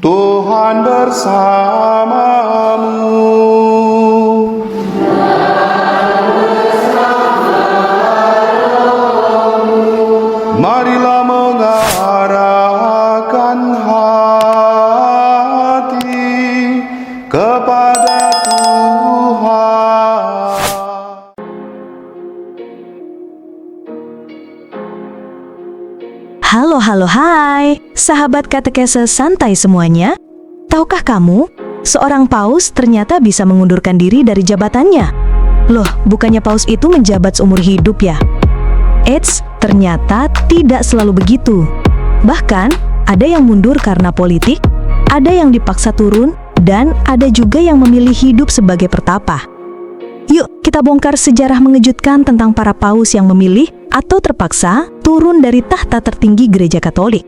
Tuhan bersamamu. Marilah mengarahkan hati kepada Tuhan. Halo, hai, sahabat katekese santai semuanya. Tahukah kamu, seorang paus ternyata bisa mengundurkan diri dari jabatannya? Loh, bukannya paus itu menjabat seumur hidup ya? Eits, ternyata tidak selalu begitu. Bahkan, ada yang mundur karena politik, ada yang dipaksa turun, dan ada juga yang memilih hidup sebagai pertapa. Yuk, kita bongkar sejarah mengejutkan tentang para paus yang memilih atau terpaksa turun dari tahta tertinggi Gereja Katolik.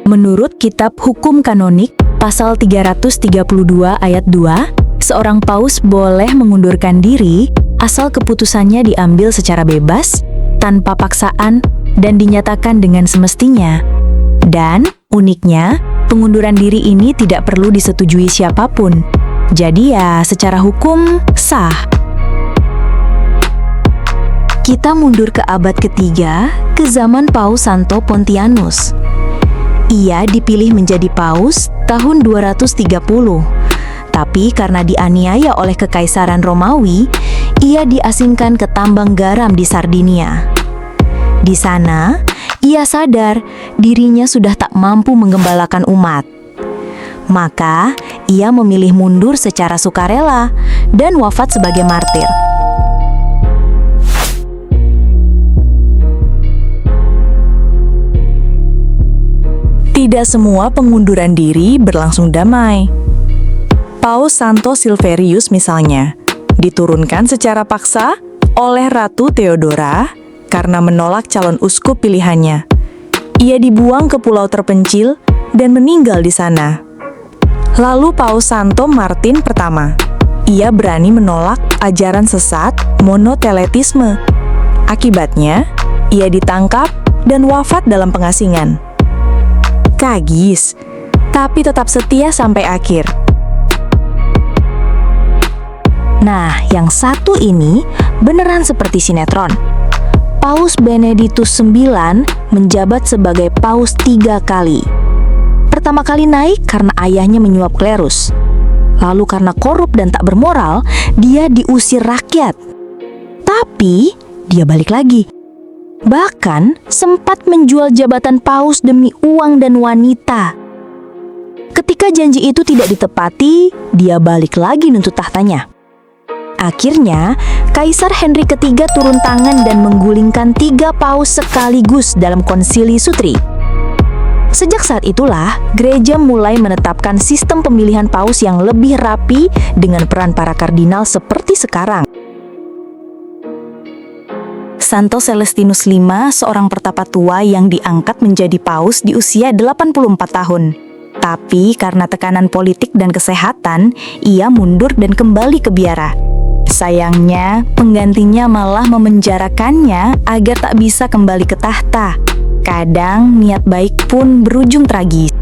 Menurut Kitab Hukum Kanonik, pasal 332 ayat 2, seorang paus boleh mengundurkan diri asal keputusannya diambil secara bebas, tanpa paksaan, dan dinyatakan dengan semestinya. Dan, uniknya, pengunduran diri ini tidak perlu disetujui siapapun. Jadi ya, secara hukum, sah. Kita mundur ke abad ketiga, ke zaman Paus Santo Pontianus. Ia dipilih menjadi paus tahun 230. Tapi karena dianiaya oleh Kekaisaran Romawi, ia diasingkan ke tambang garam di Sardinia. Di sana, ia sadar dirinya sudah tak mampu menggembalakan umat. Maka, ia memilih mundur secara sukarela dan wafat sebagai martir. Tidak semua pengunduran diri berlangsung damai. Paus Santo Silverius misalnya, diturunkan secara paksa oleh Ratu Theodora karena menolak calon uskup pilihannya. Ia dibuang ke pulau terpencil dan meninggal di sana. Lalu Paus Santo Martin pertama. Ia berani menolak ajaran sesat monoteletisme. Akibatnya, ia ditangkap dan wafat dalam pengasingan. Kagis, tapi tetap setia sampai akhir. Nah, yang satu ini beneran seperti sinetron. Paus Benedictus IX menjabat sebagai paus 3 kali. Pertama kali naik karena ayahnya menyuap klerus. Lalu karena korup dan tak bermoral, dia diusir rakyat. Tapi, dia balik lagi. Bahkan, sempat menjual jabatan paus demi uang dan wanita. Ketika janji itu tidak ditepati, dia balik lagi nuntut tahtanya. Akhirnya, Kaisar Henry III turun tangan dan menggulingkan 3 paus sekaligus dalam Konsili Sutri. Sejak saat itulah, gereja mulai menetapkan sistem pemilihan paus yang lebih rapi dengan peran para kardinal seperti sekarang. Santo Celestinus V, seorang pertapa tua yang diangkat menjadi paus di usia 84 tahun. Tapi karena tekanan politik dan kesehatan, ia mundur dan kembali ke biara. Sayangnya, penggantinya malah memenjarakannya agar tak bisa kembali ke tahta. Kadang niat baik pun berujung tragis.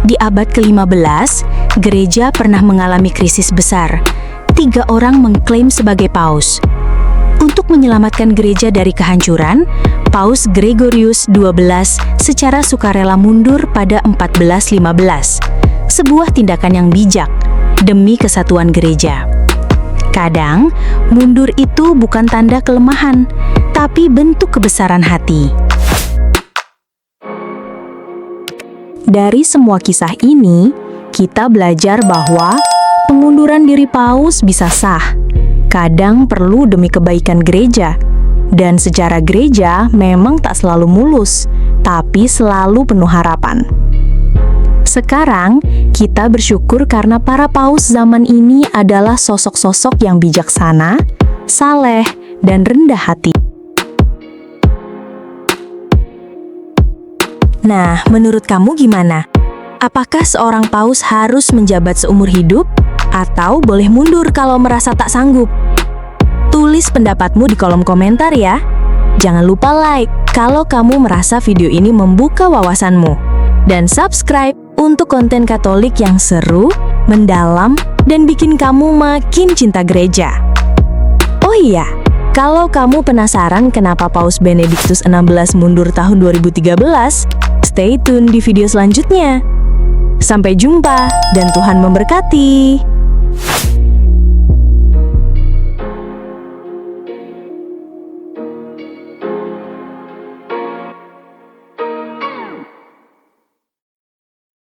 Di abad ke-15, gereja pernah mengalami krisis besar. 3 orang mengklaim sebagai paus. Untuk menyelamatkan gereja dari kehancuran, Paus Gregorius XII secara sukarela mundur pada 1415. Sebuah tindakan yang bijak demi kesatuan gereja. Kadang, mundur itu bukan tanda kelemahan, tapi bentuk kebesaran hati. Dari semua kisah ini, kita belajar bahwa pengunduran diri paus bisa sah, kadang perlu demi kebaikan gereja, dan sejarah gereja memang tak selalu mulus, tapi selalu penuh harapan. Sekarang, kita bersyukur karena para paus zaman ini adalah sosok-sosok yang bijaksana, saleh, dan rendah hati. Nah, menurut kamu gimana? Apakah seorang paus harus menjabat seumur hidup? Atau boleh mundur kalau merasa tak sanggup? Tulis pendapatmu di kolom komentar ya. Jangan lupa like kalau kamu merasa video ini membuka wawasanmu. Dan subscribe untuk konten Katolik yang seru, mendalam, dan bikin kamu makin cinta gereja. Oh iya, kalau kamu penasaran kenapa Paus Benediktus XVI mundur tahun 2013, stay tune di video selanjutnya. Sampai jumpa dan Tuhan memberkati.